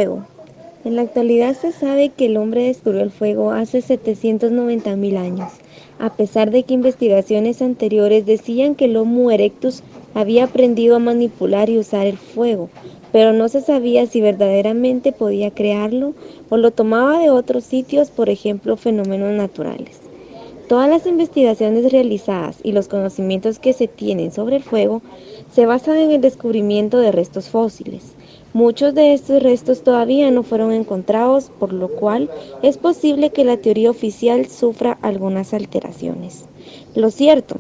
fuego. En la actualidad se sabe que el hombre descubrió el fuego hace 790.000 años, a pesar de que investigaciones anteriores decían que el Homo erectus había aprendido a manipular y usar el fuego, pero no se sabía si verdaderamente podía crearlo o lo tomaba de otros sitios, por ejemplo, fenómenos naturales. Todas las investigaciones realizadas y los conocimientos que se tienen sobre el fuego se basan en el descubrimiento de restos fósiles. Muchos de estos restos todavía no fueron encontrados, por lo cual es posible que la teoría oficial sufra algunas alteraciones. Lo cierto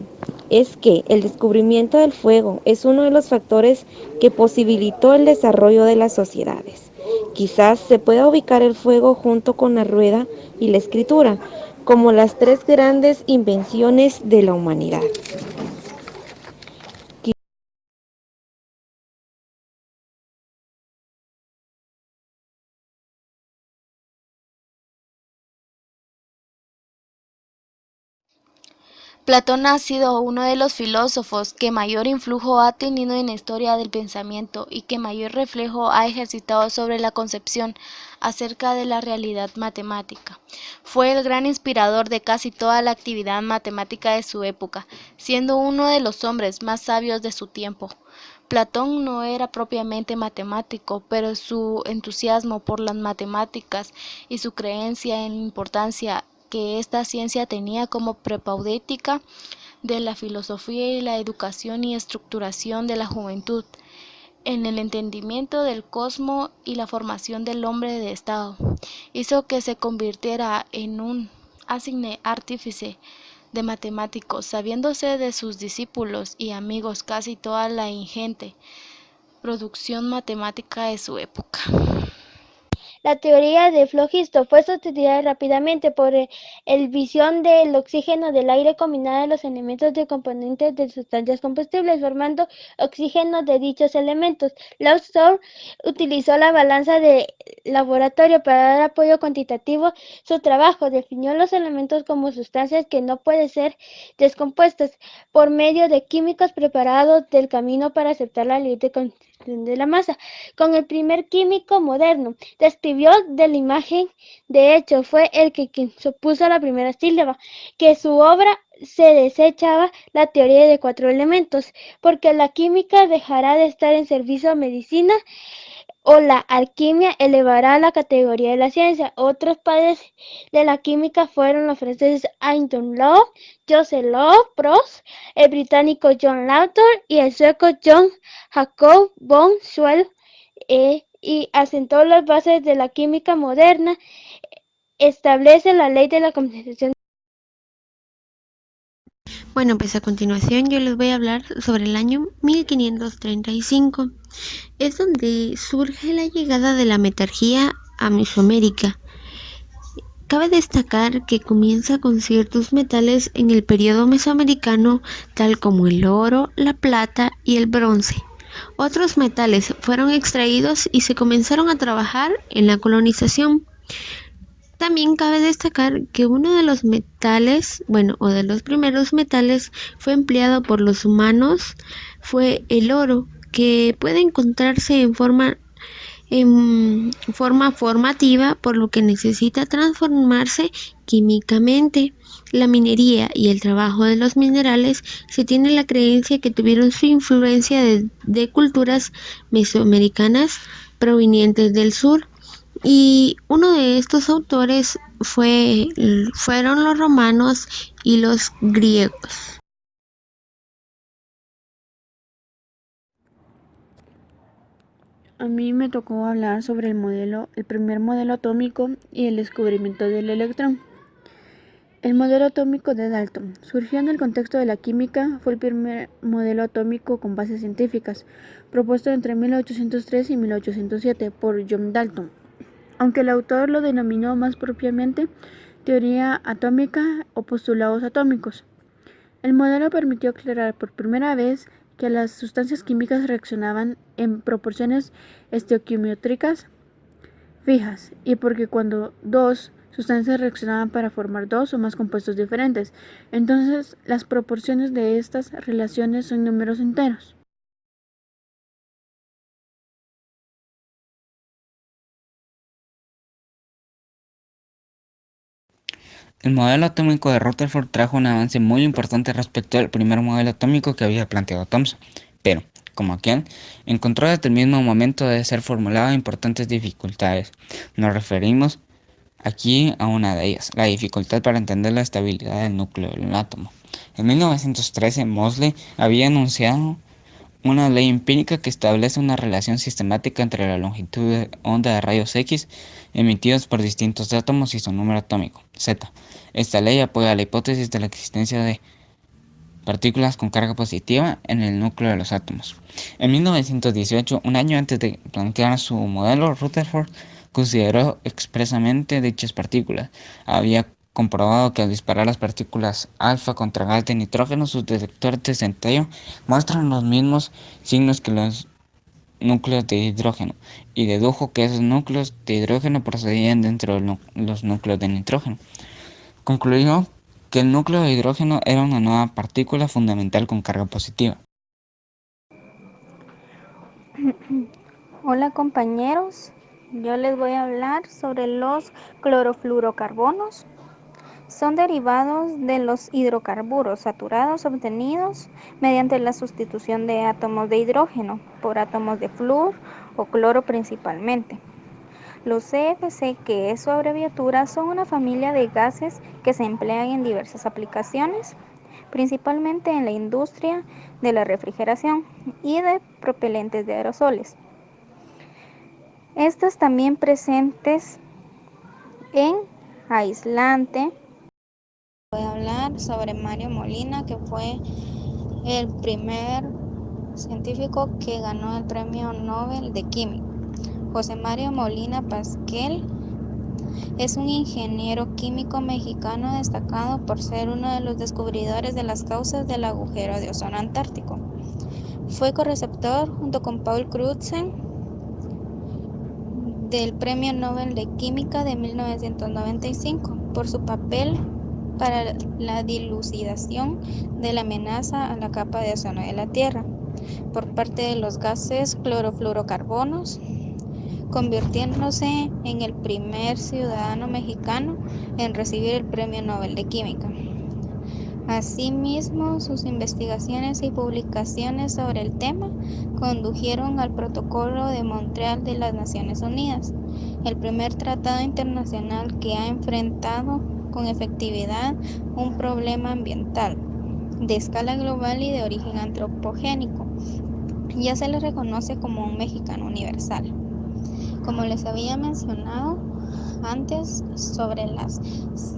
es que el descubrimiento del fuego es uno de los factores que posibilitó el desarrollo de las sociedades. Quizás se pueda ubicar el fuego junto con la rueda y la escritura como las tres grandes invenciones de la humanidad. Platón ha sido uno de los filósofos que mayor influjo ha tenido en la historia del pensamiento y que mayor reflejo ha ejercitado sobre la concepción acerca de la realidad matemática. Fue el gran inspirador de casi toda la actividad matemática de su época, siendo uno de los hombres más sabios de su tiempo. Platón no era propiamente matemático, pero su entusiasmo por las matemáticas y su creencia en la importancia que esta ciencia tenía como prepautética de la filosofía y la educación y estructuración de la juventud, en el entendimiento del cosmos y la formación del hombre de Estado, hizo que se convirtiera en un insigne artífice de matemáticos, sabiéndose de sus discípulos y amigos casi toda la ingente producción matemática de su época. La teoría de Flogisto fue sustituida rápidamente por el visión del oxígeno del aire combinada de los elementos de componentes de sustancias combustibles, formando oxígeno de dichos elementos. Lawson utilizó la balanza de laboratorio para dar apoyo cuantitativo. Su trabajo definió los elementos como sustancias que no pueden ser descompuestas por medio de químicos preparados del camino para aceptar la ley de constitución de la masa. Con el primer químico moderno, describió de la imagen, de hecho, fue el que quien supuso la primera sílaba, que su obra se desechaba la teoría de cuatro elementos, porque la química dejará de estar en servicio a medicina o la alquimia elevará a la categoría de la ciencia. Otros padres de la química fueron los franceses Anton Love, Joseph Love Prost, el británico John Lawton y el sueco John Jacob von Schwell, y asentó las bases de la química moderna, establece la ley de la condensación. Bueno, pues a continuación yo les voy a hablar sobre el año 1535. Es donde surge la llegada de la metalurgia a Mesoamérica. Cabe destacar que comienza con ciertos metales en el periodo mesoamericano, tal como el oro, la plata y el bronce. Otros metales fueron extraídos y se comenzaron a trabajar en la colonización. También cabe destacar que uno de los metales, o de los primeros metales, fue empleado por los humanos, fue el oro, que puede encontrarse en forma formativa, por lo que necesita transformarse químicamente. La minería y el trabajo de los minerales se tiene la creencia que tuvieron su influencia de culturas mesoamericanas provenientes del sur. Y uno de estos autores fueron los romanos y los griegos. A mí me tocó hablar sobre el primer modelo atómico y el descubrimiento del electrón. El modelo atómico de Dalton surgió en el contexto de la química, fue el primer modelo atómico con bases científicas, propuesto entre 1803 y 1807 por John Dalton, aunque el autor lo denominó más propiamente teoría atómica o postulados atómicos. El modelo permitió aclarar por primera vez que las sustancias químicas reaccionaban en proporciones estequiométricas fijas, y porque cuando dos sustancias reaccionaban para formar dos o más compuestos diferentes, entonces las proporciones de estas relaciones son números enteros. El modelo atómico de Rutherford trajo un avance muy importante respecto al primer modelo atómico que había planteado Thomson, pero, como aquel, encontró desde el mismo momento de ser formulado importantes dificultades. Nos referimos aquí a una de ellas, la dificultad para entender la estabilidad del núcleo del átomo. En 1913, Moseley había enunciado una ley empírica que establece una relación sistemática entre la longitud de onda de rayos X emitidos por distintos átomos y su número atómico, Z. Esta ley apoya la hipótesis de la existencia de partículas con carga positiva en el núcleo de los átomos. En 1918, un año antes de plantear su modelo, Rutherford consideró expresamente dichas partículas. Había comprobado que al disparar las partículas alfa contra gas de nitrógeno, sus detectores de centello muestran los mismos signos que los núcleos de hidrógeno, y dedujo que esos núcleos de hidrógeno procedían dentro de los núcleos de nitrógeno. Concluyó que el núcleo de hidrógeno era una nueva partícula fundamental con carga positiva. Hola compañeros, yo les voy a hablar sobre los clorofluorocarbonos. Son derivados de los hidrocarburos saturados obtenidos mediante la sustitución de átomos de hidrógeno por átomos de flúor o cloro principalmente. Los CFC, que es su abreviatura, son una familia de gases que se emplean en diversas aplicaciones, principalmente en la industria de la refrigeración y de propelentes de aerosoles. Estas también presentes en aislante. Voy a hablar sobre Mario Molina, que fue el primer científico que ganó el Premio Nobel de Química. José Mario Molina Pasquel es un ingeniero químico mexicano destacado por ser uno de los descubridores de las causas del agujero de ozono antártico. Fue correceptor, junto con Paul Crutzen, del Premio Nobel de Química de 1995 por su papel para la dilucidación de la amenaza a la capa de ozono de la Tierra por parte de los gases clorofluorocarbonos, convirtiéndose en el primer ciudadano mexicano en recibir el Premio Nobel de Química. Asimismo, sus investigaciones y publicaciones sobre el tema condujeron al Protocolo de Montreal de las Naciones Unidas, el primer tratado internacional que ha enfrentado con efectividad un problema ambiental de escala global y de origen antropogénico. Ya se le reconoce como un mexicano universal. Como les había mencionado antes sobre las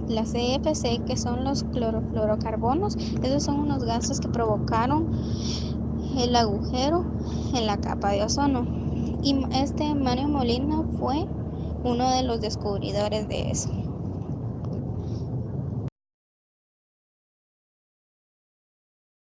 CFC, que son los clorofluorocarbonos, esos son unos gases que provocaron el agujero en la capa de ozono, y Mario Molina fue uno de los descubridores de eso.